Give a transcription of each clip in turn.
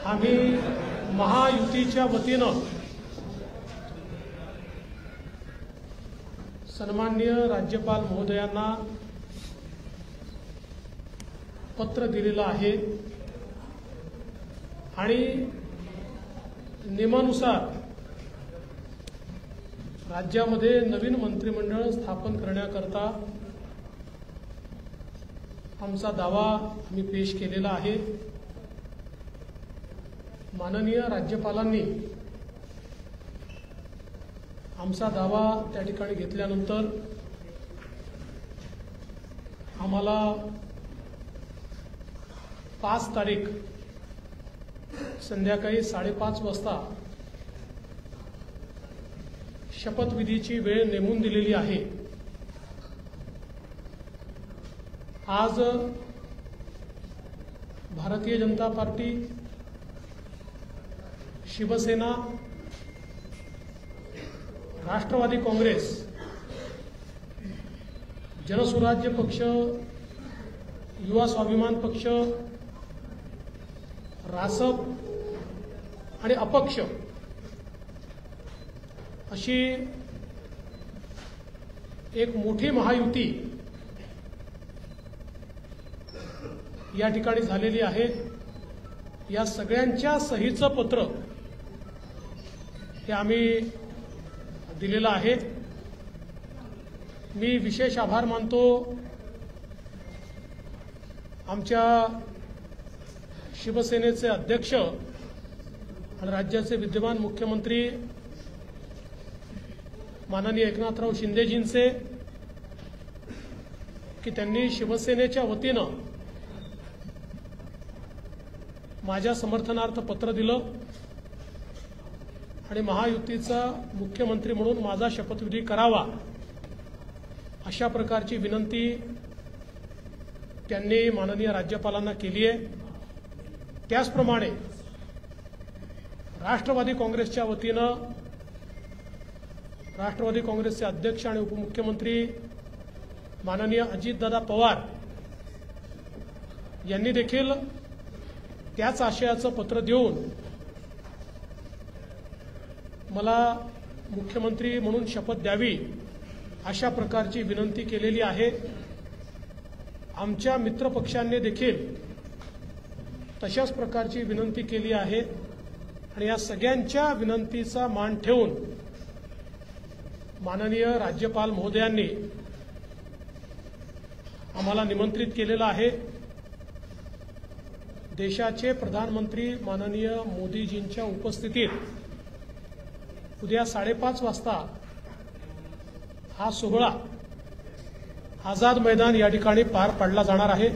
आम्ही महायुतीच्या वतीनं सन्माननीय राज्यपाल महोदयांना पत्र दिलेलं आहे आणि नियमानुसार राज्यामध्ये नवीन मंत्रिमंडळ स्थापन करण्याकरता आमचा दावा आम्ही पेश केलेला आहे। माननीय राज्यपालांनी आमचा दावा त्या ठिकाणी घेतल्यानंतर आम्हाला 5 तारीख संध्याकाळी 5:30 वाजता शपथविधीची वेळ नेमून दिलेली आहे। आज भारतीय जनता पार्टी, शिवसेना, राष्ट्रवादी काँग्रेस, जनसुराज्य पक्ष, युवा स्वाभिमान पक्ष, रासप आणि अपक्ष अशी एक मोठी महायुती या ठिकाणी झालेली आहे। या सगळ्यांच्या सहीचं पत्र हे आम्ही दिलेलं आहे। मी विशेष आभार मानतो आमच्या शिवसेनेचे अध्यक्ष आणि राज्याचे विद्यमान मुख्यमंत्री माननीय एकनाथराव शिंदेजींचे की त्यांनी शिवसेनेच्या वतीनं माझ्या समर्थनार्थ पत्र दिलं आणि महायुतीचा मुख्यमंत्री म्हणून माझा शपथविधी करावा अशा प्रकारची विनंती त्यांनी माननीय राज्यपालांना केली आहे। त्याचप्रमाणे राष्ट्रवादी काँग्रेसच्या वतीनं राष्ट्रवादी काँग्रेसचे अध्यक्ष आणि उपमुख्यमंत्री माननीय अजितदादा पवार यांनी देखील त्याच आशयाचं पत्र देऊन मला मुख्यमंत्री म्हणून शपथ द्यावी अशा प्रकारची विनंती केलेली आहे। आमच्या मित्रपक्षांनी देखील तशाच प्रकारची विनंती केली आहे आणि या सगळ्यांच्या विनंतीचा मान ठेवून माननीय राज्यपाल महोदयांनी आम्हाला निमंत्रित केलेलं आहे। देशाचे प्रधानमंत्री माननीय मोदीजींच्या उपस्थितीत उद्या 5:30 वाजता हा सोहळा आझाद मैदान या ठिकाणी पार पाडला जाणार आहे।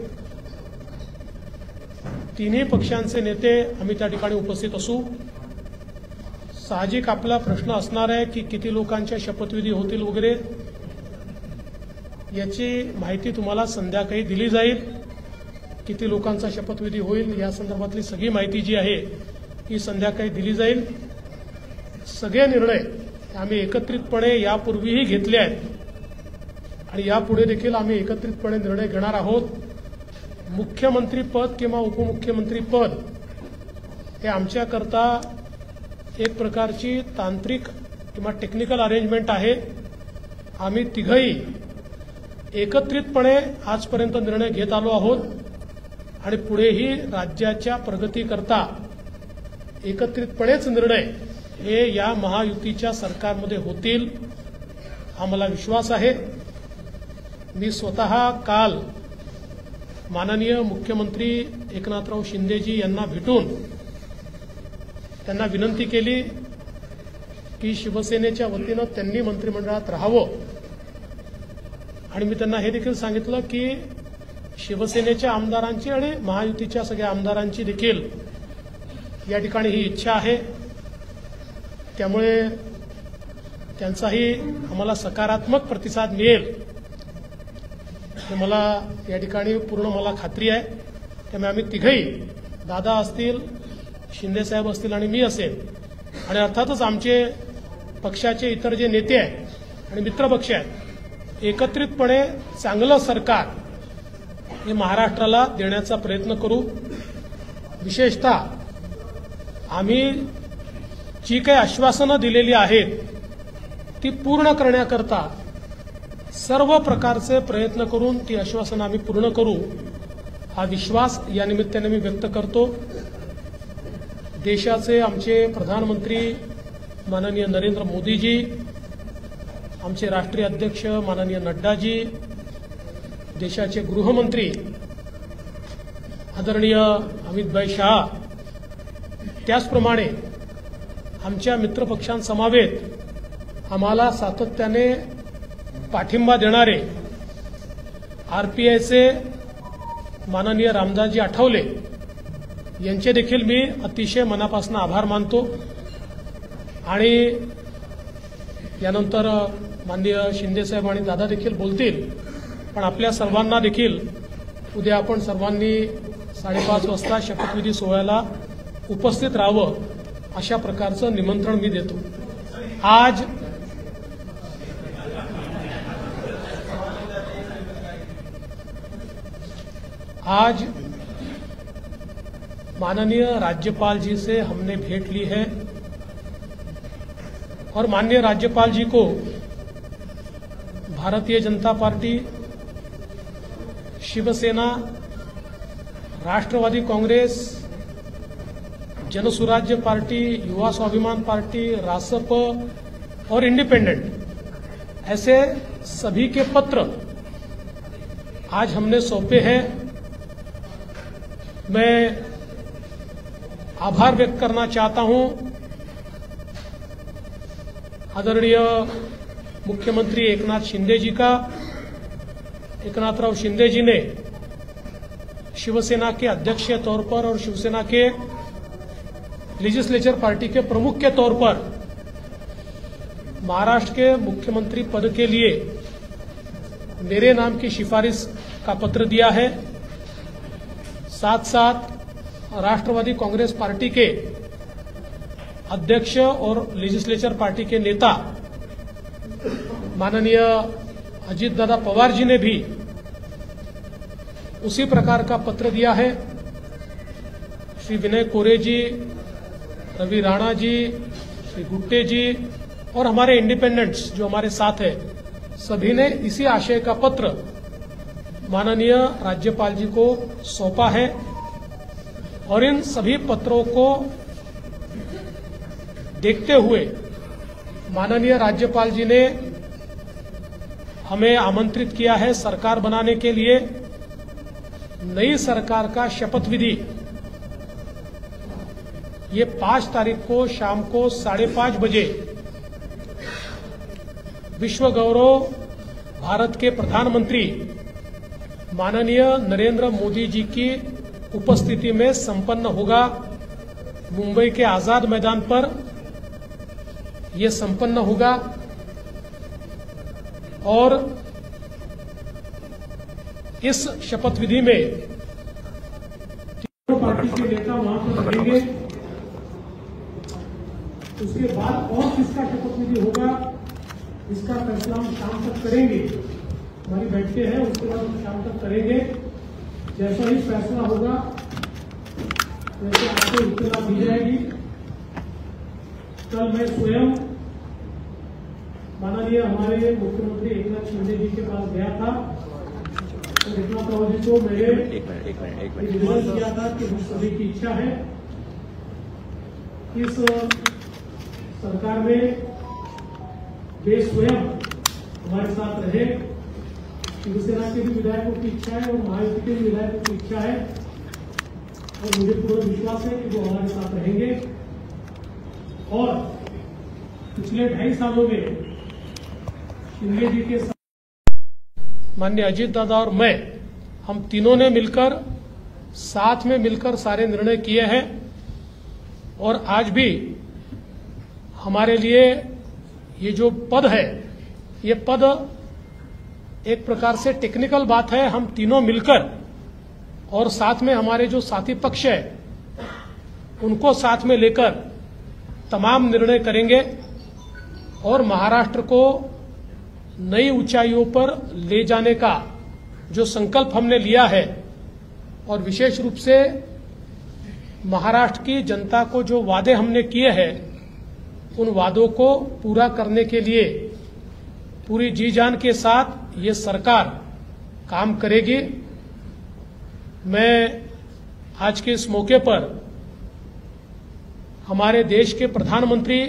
तिन्ही पक्षांचे नेते आम्ही त्या ठिकाणी उपस्थित असू। साहजिक आपला प्रश्न असणार आहे की किती लोकांच्या शपथविधी होतील वगैरे, याची माहिती तुम्हाला संध्याकाळी दिली जाईल। किती लोकांचा शपथविधी होईल या संदर्भातली सगळी माहिती जी आहे ही संध्याकाळी दिली जाईल। सगळे निर्णय आम्ही एकत्रितपणे यापूर्वीही घेतले आहेत आणि यापुढे देखील आम्ही एकत्रितपणे निर्णय घेणार आहोत। मुख्यमंत्री पद किंवा उपमुख्यमंत्री पद हे आमच्याकरता एक प्रकारची तांत्रिक किंवा टेक्निकल अरेंजमेंट आहे। आम्ही तिघही एकत्रितपणे आजपर्यंत निर्णय घेत आलो आहोत आणि पुढेही राज्याच्या प्रगतीकरता एकत्रितपणेच निर्णय हे या महायुतीच्या सरकारमध्ये होतील आम्हाला विश्वास आहे। मी स्वतः काल माननीय मुख्यमंत्री एकनाथराव शिंदेजी यांना भेटून त्यांना विनंती केली की शिवसेनेच्या वतीनं त्यांनी मंत्रिमंडळात राहावं आणि मी त्यांना हे देखील सांगितलं की शिवसेनेच्या आमदारांची आणि महायुतीच्या सगळ्या आमदारांची देखील या ठिकाणी ही इच्छा आहे। त्यामुळे त्यांचाही आम्हाला सकारात्मक प्रतिसाद मिळेल हे मला या ठिकाणी पूर्ण मला खात्री आहे। त्यामुळे आम्ही तिघही, दादा असतील, शिंदेसाहेब असतील आणि मी असेल आणि अर्थातच आमचे पक्षाचे इतर जे नेते आहेत आणि मित्रपक्ष आहेत, एकत्रितपणे चांगलं सरकार हे महाराष्ट्राला देण्याचा प्रयत्न करू। विशेषतः आम्ही जी काही आश्वासनं दिलेली आहेत ती पूर्ण करण्याकरता सर्व प्रकारचे प्रयत्न करून ती आश्वासनं आम्ही पूर्ण करू, हा विश्वास या निमित्ताने मी व्यक्त करतो। देशाचे आमचे प्रधानमंत्री माननीय नरेंद्र मोदीजी, आमचे राष्ट्रीय अध्यक्ष माननीय नड्डाजी, देशाचे गृहमंत्री आदरणीय अमितभाई शाह, त्याचप्रमाणे आमच्या मित्रपक्षांसमवेत आम्हाला सातत्याने पाठिंबा देणारे आरपीआयचे माननीय रामदासजी आठवले यांचे देखील मी अतिशय मनापासून आभार मानतो। आणि यानंतर माननीय शिंदेसाहेब आणि दादा देखील बोलतील, पण आपल्या सर्वांना देखील उद्या आपण सर्वांनी 5:30 वाजता शपथविधी सोहळ्याला उपस्थित राहावं अशा प्रकारचं निमंत्रण मी देतो। आज माननीय राज्यपाल जी से हमने भेंट ली है और माननीय राज्यपाल जी को भारतीय जनता पार्टी, शिवसेना, राष्ट्रवादी कांग्रेस, जनसुराज्य पार्टी, युवा स्वाभिमान पार्टी, रासप और इंडिपेंडेंट ऐसे सभी के पत्र आज हमने सौंपे हैं। मैं आभार व्यक्त करना चाहता हूं आदरणीय मुख्यमंत्री एकनाथ शिंदे जी का। एकनाथराव शिंदे जी ने शिवसेना के अध्यक्ष के तौर पर और शिवसेना के लेजिस्लेचर पार्टी के प्रमुख के तौर पर महाराष्ट्र के मुख्यमंत्री पद के लिए मेरे नाम की सिफारिश का पत्र दिया है। साथ साथ राष्ट्रवादी कांग्रेस पार्टी के अध्यक्ष और लेजिस्लेचर पार्टी के नेता माननीय अजीत दादा पवार जी ने भी उसी प्रकार का पत्र दिया है। श्री विनय कोरे जी, रवि राणा जी, श्री गुट्टे जी और हमारे इंडिपेंडेंट्स जो हमारे साथ है, सभी ने इसी आशय का पत्र माननीय राज्यपाल जी को सौंपा है। और इन सभी पत्रों को देखते हुए माननीय राज्यपाल जी ने हमें आमंत्रित किया है सरकार बनाने के लिए। नई सरकार का शपथ विधि ये 5 तारीख को शाम को 5:30 बजे विश्व गौरव भारत के प्रधानमंत्री माननीय नरेंद्र मोदी जी की उपस्थिति में संपन्न होगा। मुंबई के आजाद मैदान पर यह संपन्न होगा और इस शपथ विधि में तीनों पार्टी के नेता वहां पर रहेंगे। उसके बाद और किसका शपथ विधि होगा इसका फैसला हम शाम तक करेंगे। हमारी बैठकें हैं, उसके बाद हम शाम तक करेंगे। जैसा ही फैसला होगा वैसे आपको इत्तला दी जाएगी। कल मैं स्वयं माननीय हमारे मुख्यमंत्री एकनाथ शिंदे जी के पास गया था और एकनाथ राव जी को मैंने निवेदन किया था कि हम सभी की इच्छा है इस सरकार में वे स्वयं हमारे साथ रहे। शिवसेना के भी विधायकों की इच्छा है और महायुति के भी विधायकों की इच्छा है और मुझे पूरा विश्वास है कि वो हमारे साथ रहेंगे। और पिछले 2.5 सालों में शिंदे जी के साथ माननीय अजीत दादा और मैं, हम तीनों ने मिलकर साथ में मिलकर सारे निर्णय किए हैं। और आज भी हमारे लिए ये जो पद है, ये पद एक प्रकार से टेक्निकल बात है। हम तीनों मिलकर और साथ में हमारे जो साथी पक्ष है उनको साथ में लेकर तमाम निर्णय करेंगे और महाराष्ट्र को नई ऊंचाइयों पर ले जाने का जो संकल्प हमने लिया है और विशेष रूप से महाराष्ट्र की जनता को जो वादे हमने किए हैं उन वादों को पूरा करने के लिए पूरी जी जान के साथ ये सरकार काम करेगी। मैं आज के इस मौके पर हमारे देश के प्रधानमंत्री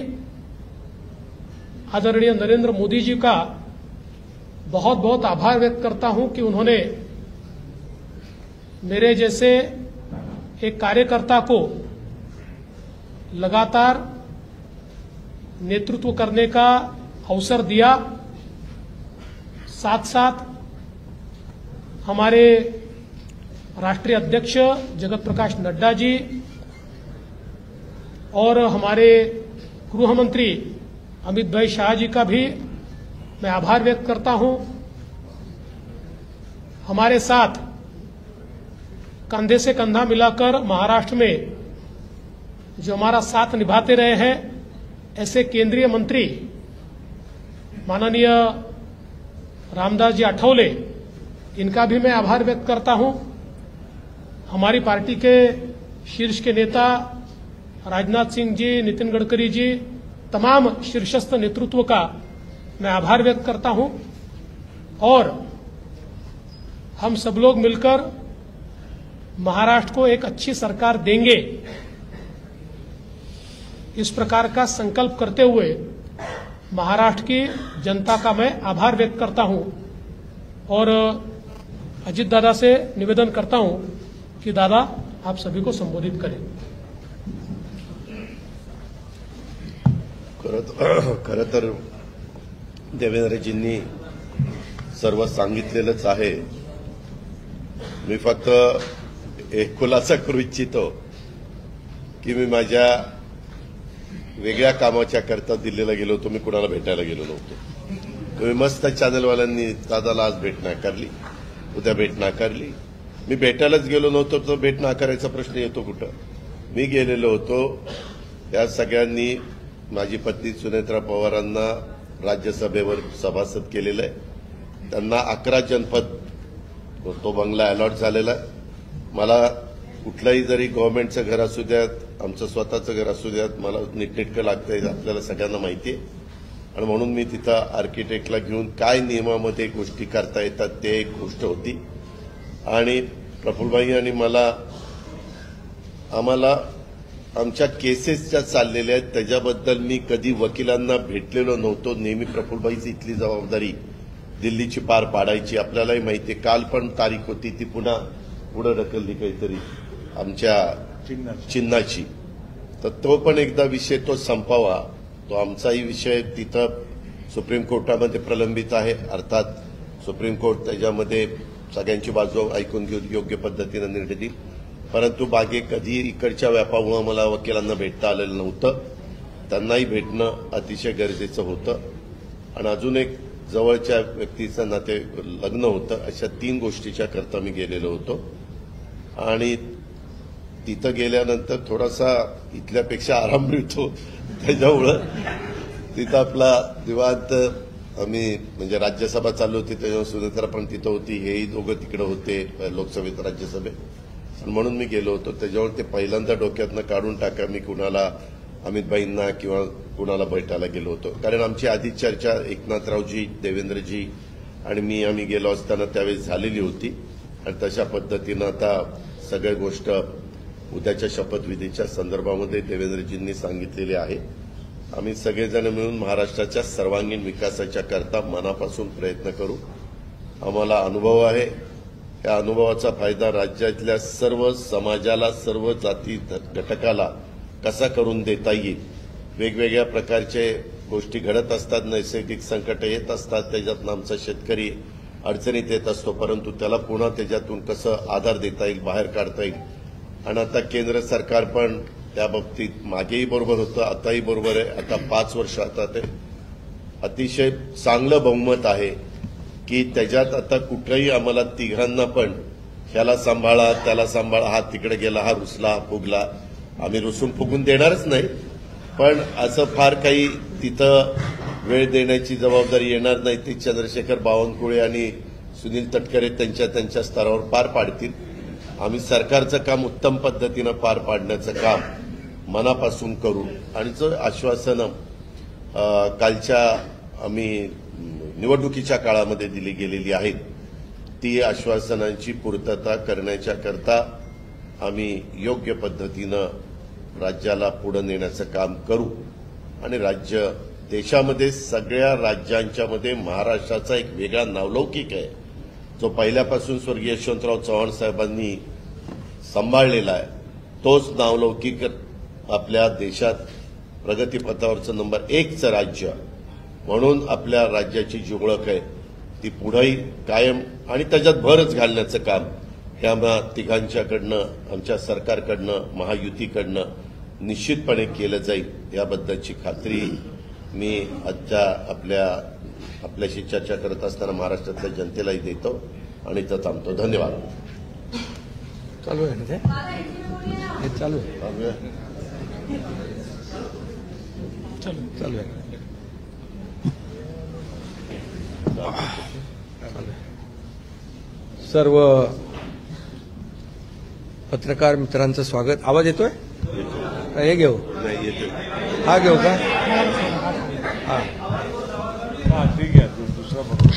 आदरणीय नरेंद्र मोदी जी का बहुत बहुत आभार व्यक्त करता हूं कि उन्होंने मेरे जैसे एक कार्यकर्ता को लगातार नेतृत्व करने का अवसर दिया। साथ साथ हमारे राष्ट्रीय अध्यक्ष जगत प्रकाश नड्डा जी और हमारे गृह मंत्री अमित भाई शाह जी का भी मैं आभार व्यक्त करता हूं। हमारे साथ कंधे से कंधा मिलाकर महाराष्ट्र में जो हमारा साथ निभाते रहे हैं ऐसे केंद्रीय मंत्री माननीय रामदास जी आठवले, इनका भी मैं आभार व्यक्त करता हूं। हमारी पार्टी के शीर्ष के नेता राजनाथ सिंह जी, नितिन गडकरी जी, तमाम शीर्षस्थ नेतृत्व का मैं आभार व्यक्त करता हूं। और हम सब लोग मिलकर महाराष्ट्र को एक अच्छी सरकार देंगे, इस प्रकार का संकल्प करते हुए महाराष्ट्र की जनता का मैं आभार व्यक्त करता हूं और अजित दादा से निवेदन करता हूं कि दादा आप सभी को संबोधित करें। खरं तर देवेंद्रजींनी सर्व सांगितलेलंच आहे। मी फक्त एक खुलासा करू इच्छितो की मी माझ्या वेगळ्या कामाच्या करता दिल्लीला गेलो होतो, मी कुणाला भेटायला गेलो नव्हतो। तुम्ही मस्त चॅनलवाल्यांनी दादाला आज भेट नाकारली, उद्या भेट नाकारली। मी भेटायलाच गेलो नव्हतो तर भेट नाकारायचा प्रश्न येतो कुठं? मी गेलेलो होतो, या सगळ्यांनी माझी पत्नी सुनेत्रा पवारांना राज्यसभेवर सभासद केलेलं आहे। त्यांना 11 जनपद तो बंगला अलॉट झालेला आहे। मला कुठलंही जरी गव्हर्नमेंटचं घर असू द्यात, आमचं स्वतःचं घर असू द्यात, मला नीटनेटकं लागतंय, आपल्याला सगळ्यांना माहिती आहे। आणि म्हणून मी तिथं आर्किटेक्टला घेऊन काय नियमामध्ये गोष्टी करता येतात ते एक गोष्ट होती। आणि प्रफुल्लभाई आणि आम्हाला आमच्या केसेस ज्या चाललेल्या आहेत त्याच्याबद्दल मी कधी वकिलांना भेटलेलो नव्हतो। नेहमी प्रफुल्लभाईची इथली जबाबदारी दिल्लीची पार पाडायची। आपल्यालाही माहिती आहे, काल पण तारीख होती ती पुन्हा पुढे ढकलली काहीतरी आमच्या चिन्हाची, तर तो पण एकदा विषय तो संपावा। तो आमचाही विषय तिथं सुप्रीम कोर्टामध्ये प्रलंबित आहे। अर्थात सुप्रीम कोर्ट त्याच्यामध्ये सगळ्यांची बाजू ऐकून घेऊन योग्य पद्धतीने निर्णय देईल। परंतु बागे कधी इकडच्या व्यापामुळे मला वकिलांना भेटता आलेलं नव्हतं, त्यांनाही भेटणं अतिशय गरजेचं होतं। आणि अजून एक जवळच्या व्यक्तीचं नाते लग्न होतं, अशा 3 गोष्टीच्या करता मी गेलेलो होतो। आणि तिथं गेल्यानंतर थोडासा इथल्यापेक्षा आराम मिळतो, त्याच्यामुळं तिथं आपला निवांत आम्ही म्हणजे राज्यसभा चालू होती त्याच्यावर सुनेत्रा पण तिथं होती, हेही दोघं तिकडे होते लोकसभेत राज्यसभेत, म्हणून मी गेलो होतो। त्याच्यावर ते पहिल्यांदा डोक्यातनं काढून टाका मी कुणाला अमितभाईंना किंवा कुणाला भेटायला गेलो होतो। कारण आमची आधी चर्चा एकनाथरावजी, देवेंद्रजी आणि मी आम्ही गेलो असताना त्यावेळेस झालेली होती। आणि तशा पद्धतीनं आता सगळ्या गोष्ट उद्याच्या शपथविधीच्या संदर्भामध्ये देवेंद्रजींनी सांगितलेली आहे। आम्ही सगळेजण मिळून महाराष्ट्राच्या सर्वांगीण विकासाच्या करता मनापासून प्रयत्न करू। आम्हाला अनुभव आहे, या अनुभवाचा फायदा राज्यातल्या सर्व समाजाला, सर्व जाती घटकाला कसा करून देता येईल। वेगवेगळ्या प्रकारचे गोष्टी घडत असतात, नैसर्गिक संकट येत असतात, त्याच्यातून आमचा शेतकरी अडचणीत येत असतो, परंतु त्याला पुन्हा त्याच्यातून कसं आधार देता येईल, बाहेर काढता येईल। आणि आता केंद्र सरकार पण त्या बाबतीत मागेही बरोबर होतं, आताही बरोबर आहे। आता 5 वर्ष आता ते अतिशय चांगलं बहुमत आहे की त्याच्यात आता कुठल्याही आम्हाला तिघांना पण ह्याला सांभाळा, त्याला सांभाळा, हा तिकडे गेला, हा रुसला, हा फुगला, आम्ही रुसून फुगून देणारच नाही। पण असं फार काही तिथं वेळ देण्याची जबाबदारी येणार नाही, ती चंद्रशेखर बावनकुळे आणि सुनील तटकरे त्यांच्या स्तरावर पार पाडतील। आम्ही सरकारचं काम उत्तम पद्धतीनं पार पाडण्याचं काम मनापासून करू आणि जो आश्वासनं कालच्या आम्ही निवडणुकीच्या काळामध्ये दिली गेलेली आहेत ती आश्वासनांची पूर्तता करण्याच्या करता आम्ही योग्य पद्धतीनं राज्याला पुढे नेण्याचं काम करू आणि राज्य देशामध्ये सगळ्या राज्यांच्या मध्ये महाराष्ट्राचा एक वेगळा नावलौकिक आहे जो पहिल्यापासून स्वर्गीय यशवंतराव चव्हाण साहेबांनी सांभाळलेला आहे. तोच नावलौकिक आपल्या देशात प्रगतीपथावरचं नंबर 1चं राज्य म्हणून आपल्या राज्याची जी ओळख आहे ती पुढेही कायम आणि त्याच्यात भरच घालण्याचं काम हे आम्हा तिघांच्याकडनं आमच्या सरकारकडनं महायुतीकडनं निश्चितपणे केलं जाईल याबद्दलची खात्री मी आजच्या आपल्याशी चर्चा करत असताना महाराष्ट्रातल्या जनतेलाही देतो आणि इथं थांबतो. धन्यवाद. चालू आहे ना ते? हे चालू आहे. चालू आहे. सर्व पत्रकार मित्रांचं स्वागत. आवाज येतोय? हे घेऊ? नाही येतो. हा घेऊ का? हा ठीक आहे. दुसरा बघू.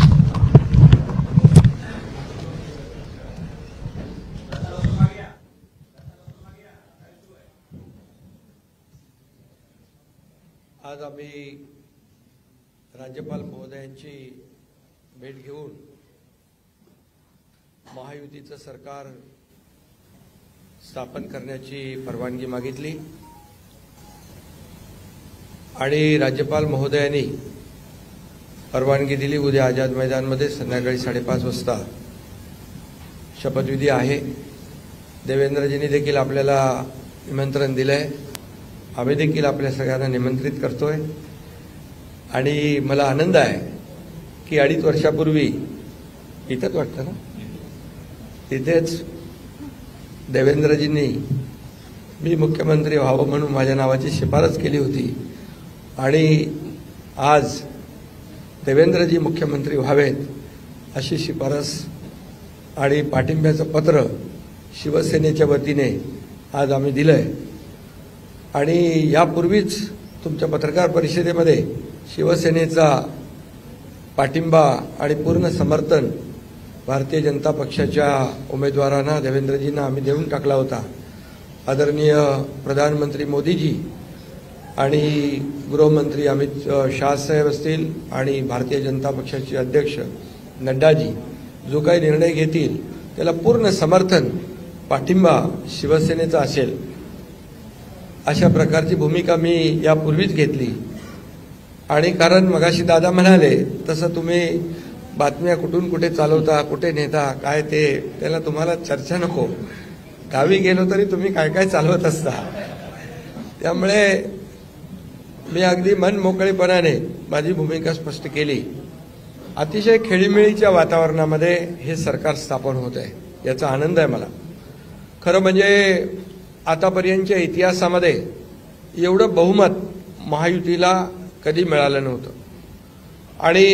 आज आम्ही राज्यपाल महोदयांची भेट घेऊन महायुतीचं सरकार स्थापन करण्याची परवानगी मागितली आणि राज्यपाल महोदयांनी परवानगी दिली. उद्या आझाद मैदानमध्ये संध्याकाळी 5:30 वाजता शपथविधी आहे. देवेंद्रजींनी देखील आपल्याला निमंत्रण दिलंय. आम्ही देखील आपल्या सगळ्यांना निमंत्रित करतोय आणि मला आनंद आहे की 2.5 वर्षापूर्वी इथंच वाटतं ना, तिथेच देवेंद्रजींनी मी मुख्यमंत्री व्हावं म्हणून माझ्या नावाची शिफारस केली होती आणि आज देवेंद्रजी मुख्यमंत्री व्हावेत अशी शिफारस आणि पाठिंब्याचं पत्र शिवसेनेच्या वतीने आज आम्ही दिलंय. आणि यापूर्वीच तुमच्या पत्रकार परिषदेमध्ये शिवसेनेचा पाठिंबा आणि पूर्ण समर्थन भारतीय जनता पक्षाच्या उमेदवारांना देवेंद्रजींना आम्ही देऊन टाकला होता. आदरणीय प्रधानमंत्री मोदीजी आणि गृहमंत्री अमित शाह साहेब असतील आणि भारतीय जनता पक्षाचे अध्यक्ष नड्डाजी जो काही निर्णय घेतील त्याला पूर्ण समर्थन पाठिंबा शिवसेनेचा असेल अशा प्रकारची भूमिका मी यापूर्वीच घेतली. आणि कारण मगाशी दादा म्हणाले तसं तुम्ही बातम्या कुठून कुठे चालवता, कुठे नेता, काय ते त्याला तुम्हाला चर्चा नको. गावी गेलो तरी तुम्ही काय काय चालवत असता. त्यामुळे मी अगदी मन मोकळेपणाने माझी भूमिका स्पष्ट केली. अतिशय खेळीमेळीच्या वातावरणामध्ये हे सरकार स्थापन होत आहे याचा आनंद आहे मला. खरं म्हणजे आतापर्यंतच्या इतिहासामध्ये एवढं बहुमत महायुतीला कधी मिळालं नव्हतं आणि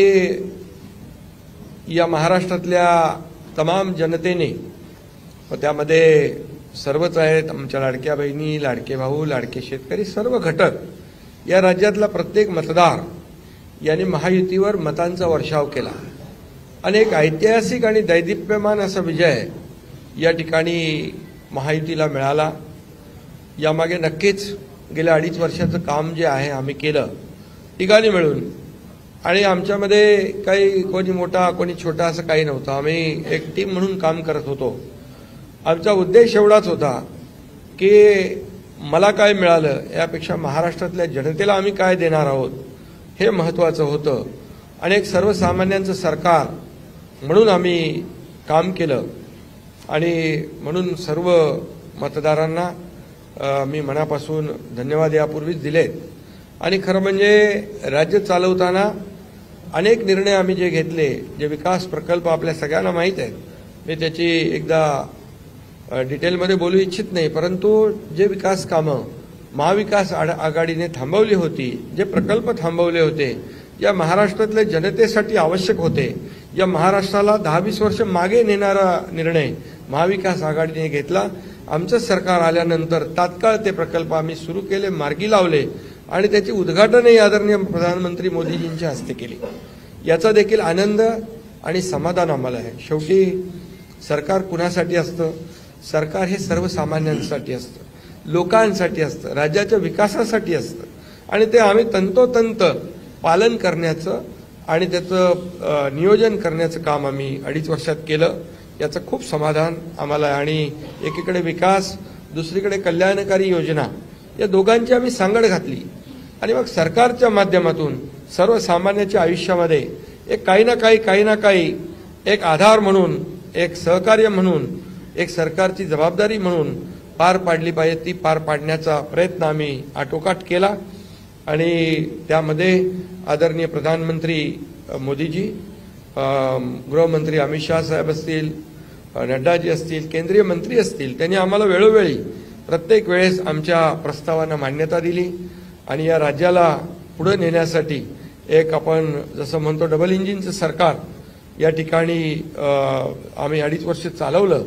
या महाराष्ट्रातल्या तमाम जनतेने व त्यामध्ये सर्वच आहेत, आमच्या लाडक्या बहिणी, लाडके भाऊ, लाडके शेतकरी, सर्व घटक, या राज्यातला प्रत्येक मतदार यांनी महायुतीवर मतांचा वर्षाव केला आणि एक ऐतिहासिक आणि दैदिप्यमान असा विजय या ठिकाणी महायुतीला मिळाला. यामागे नक्कीच गेल्या 2.5 वर्षाचं काम जे आहे आम्ही केलं तिघांनी मिळून. आणि आमच्यामध्ये काही कोणी मोठा कोणी छोटा असं काही नव्हतं. आम्ही एक टीम म्हणून काम करत होतो. आमचा उद्देश एवढाच होता की मला काय मिळालं यापेक्षा महाराष्ट्रातल्या जनतेला आम्ही काय देणार आहोत हे महत्त्वाचं होतं. आणि एक सर्वसामान्यांचं सरकार म्हणून आम्ही काम केलं आणि म्हणून सर्व मतदारांना मी मनापासून धन्यवाद यापूर्वीच दिलेत. आणि खरं म्हणजे राज्य चालवताना अनेक निर्णय आम्ही जे घेतले, जे विकास प्रकल्प आपल्या सगळ्यांना माहीत आहेत, मी त्याची एकदा डिटेलमध्ये बोलू इच्छित नाही, परंतु जे विकास कामं महाविकास आघाडीने थांबवली होती, जे प्रकल्प थांबवले होते, या महाराष्ट्रातल्या जनतेसाठी आवश्यक होते, या महाराष्ट्राला 10-20 वर्ष मागे नेणारा निर्णय महाविकास आघाडीने घेतला. आमचं सरकार आल्यानंतर तात्काळ ते प्रकल्प आम्ही सुरू केले, मार्गी लावले आणि त्याचे उद्घाटनही आदरणीय प्रधानमंत्री मोदीजींच्या हस्ते केले. याचा देखील आनंद आणि समाधान आम्हाला आहे. शेवटी सरकार कुणासाठी असतं? सरकार हे सर्वसामान्यांसाठी असतं, लोकांसाठी असतं, राज्याच्या विकासासाठी असतं आणि ते आम्ही तंतोतंत पालन करण्याचं आणि त्याचं नियोजन करण्याचं काम आम्ही 2.5 वर्षात केलं. याचं खूप समाधान आम्हाला आहे. आणि एकीकडे विकास, दुसरीकडे कल्याणकारी योजना, या दोघांची आम्ही सांगड घातली आणि मग सरकारच्या माध्यमातून सर्वसामान्याच्या आयुष्यामध्ये एक काही ना काही एक आधार म्हणून, एक सहकार्य म्हणून, एक सरकारची जबाबदारी म्हणून पार पाडली पाहिजे. ती पार पाडण्याचा प्रयत्न आम्ही आटोकाट केला आणि त्यामध्ये आदरणीय प्रधानमंत्री मोदीजी, गृहमंत्री अमित शाह साहेब असतील, नड्डाजी असतील, केंद्रीय मंत्री असतील, त्यांनी आम्हाला वेळोवेळी प्रत्येक वेळेस आमच्या प्रस्तावांना मान्यता दिली आणि या राज्याला पुढे नेण्यासाठी एक आपण जसं म्हणतो डबल इंजिनचं सरकार या ठिकाणी आम्ही 2.5 वर्ष चालवलं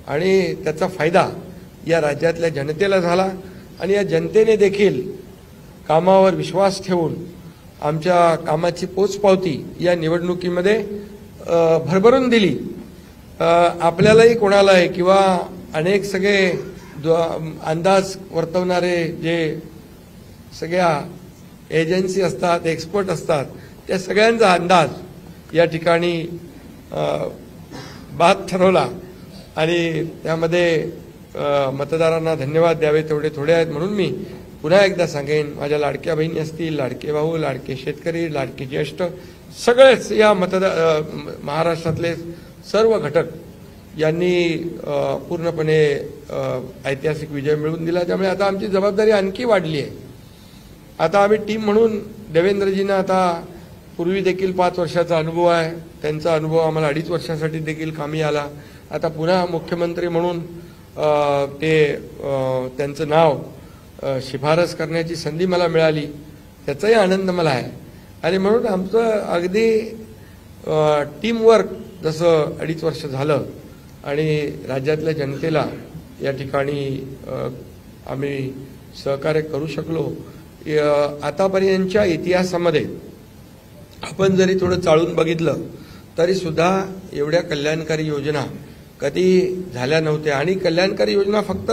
आणि त्याचा फायदा या राज्यातल्या जनतेला झाला आणि या जनतेने देखील कामावर विश्वास ठेवून आमच्या कामाची पोचपावती या निवडणुकीमध्ये भरभरून दिली. आपल्यालाही कोणालाही किंवा अनेक सगळे अंदाज वर्तवणारे जे सगळ्या एजन्सी असतात, एक्सपर्ट असतात, त्या सगळ्यांचा अंदाज या ठिकाणी बाद ठरवला आणि त्यामध्ये मतदारांना धन्यवाद द्यावे तेवढे थोडे आहेत. म्हणून मी पुन्हा एकदा सांगेन, माझ्या लाडक्या बहिणी असतील, लाडके भाऊ, लाडके शेतकरी, लाडके ज्येष्ठ, सगळेच या महाराष्ट्रातले सर्व घटक यांनी पूर्णपणे ऐतिहासिक विजय मिळवून दिला. त्यामुळे आता आमची जबाबदारी आणखी वाढली आहे. आता आम्ही टीम म्हणून देवेंद्रजींना आता पूर्वी देखील 5 वर्षाचा अनुभव आहे, त्यांचा अनुभव आम्हाला 2.5 वर्षासाठी देखील कामी आला. आता पुन्हा मुख्यमंत्री म्हणून त्यांचं नाव शिफारस करण्याची संधी मला मिळाली, त्याचाही आनंद मला आहे. आणि म्हणून आमचं अगदी टीमवर्क जसं 2.5 वर्ष झालं आणि राज्यातल्या जनतेला या ठिकाणी आम्ही सहकार्य करू शकलो. आतापर्यंतच्या इतिहासामध्ये आपण जरी थोडं चाळून बघितलं तरी सुद्धा एवढ्या कल्याणकारी योजना कधी झाल्या नव्हत्या. आणि कल्याणकारी योजना फक्त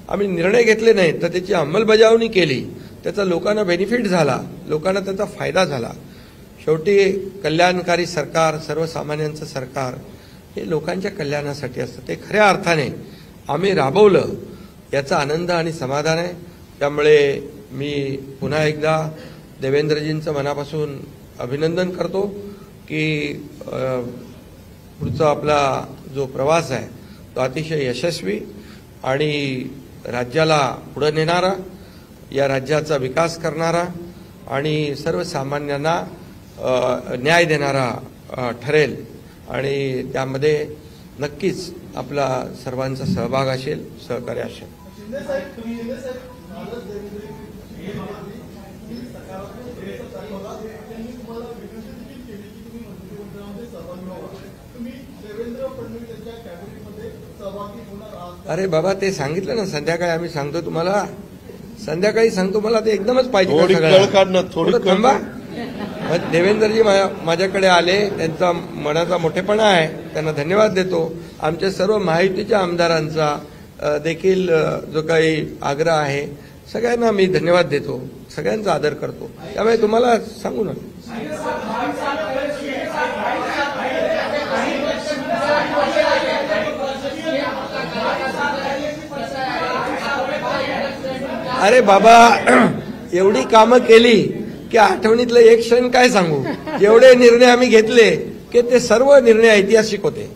आम्ही निर्णय घेतले नाहीत, तर त्याची अंमलबजावणी केली, त्याचा लोकांना बेनिफिट झाला, लोकांना त्याचा फायदा झाला. शेवटी कल्याणकारी सरकार, सर्वसामान्यांचं सरकार हे लोकांच्या कल्याणासाठी असतं. ते खऱ्या अर्थाने आम्ही राबवलं, याचा आनंद आणि समाधान आहे. त्यामुळे मी पुन्हा एकदा देवेंद्रजींचं मनापासून अभिनंदन करतो की पुढचा आपला जो प्रवास आहे तो अतिशय यशस्वी आणि राज्याला पुढे नेणारा, या राज्याचा विकास करणारा आणि सर्वसामान्यांना न्याय देणारा ठरेल आणि त्यामध्ये नक्कीच आपला सर्वांचा सहभाग असेल, सहकार्य असेल. अरे बाबा, ते सांगितलं ना संध्याकाळी, आम्ही सांगतो तुम्हाला, संध्याकाळी सांगतो. मला ते एकदमच पाहिजे. थोडं थांबा. देवेंद्रजी माझ्याकडे आले, त्यांचा मनाचा मोठेपणा आहे, त्यांना धन्यवाद देतो. आमच्या सर्व महायुतीच्या आमदारांचा देखील जो काही आग्रह आहे, सगळ्यांना मी धन्यवाद देतो, सगळ्यांचा आदर करतो. त्यामुळे तुम्हाला सांगू ना, अरे बाबा, एवढी कामं केली की आठवणीतलं एक क्षण काय सांगू. एवढे निर्णय आम्ही घेतले की ते सर्व निर्णय ऐतिहासिक होते.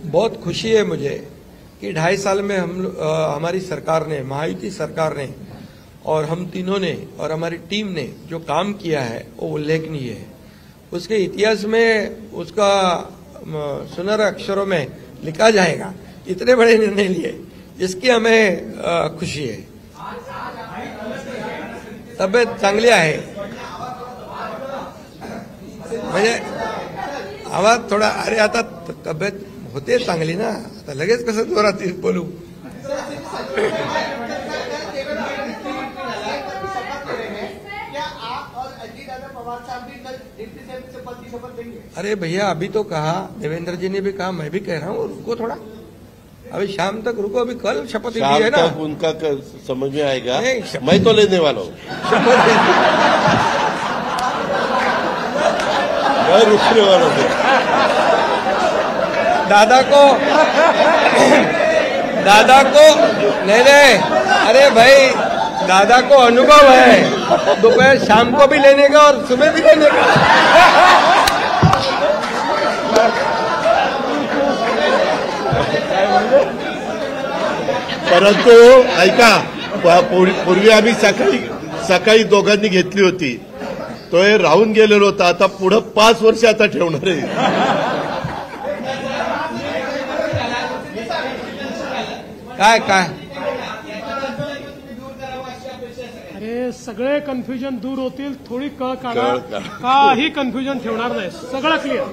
बहुत खुशी है मुझे कि 2.5 साल में हमारी सरकार ने, महायुति सरकार ने और हम तीनों ने और हमारी टीम ने जो काम किया है वो उल्लेखनीय है. उसके इतिहास में उसका सुनहरे अक्षरों में लिखा जाएगा. इतने बड़े निर्णय लिए, इसकी हमें खुशी है. तब्येत चांगली आहे. म्हणजे आवाज थोडा, अरे आता तब्येत होते चांगली ना, आता लगेच कसं जोरात बोलू. अरे भैया, अभी तो कहा, देवेंद्र जी ने भी कहा, मैं भी कह रहा हूँ, रुको थोड़ा, अभी शाम तक रुको, अभी कल शपथ ली है ना. उनका समझ में आएगा. नहीं, मैं तो लेने वाला हूँ. मैं रुकने वाला हूँ. दादा को नहीं, अरे भाई, दादा को अनुभव है, दोपहर शाम को भी लेने का और सुबह भी लेने का. परंतु ऐका, पूर्वी आम्ही सकाळी दोघांनी घेतली होती, तो हे राहून गेलेलो होता. आता पुढे 5 वर्ष आता ठेवणार आहे. काय अरे सगळे कन्फ्युजन दूर होतील. थोडी कळ काढा, काही कन्फ्युजन ठेवणार नाही, सगळं क्लिअर.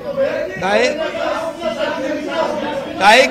काही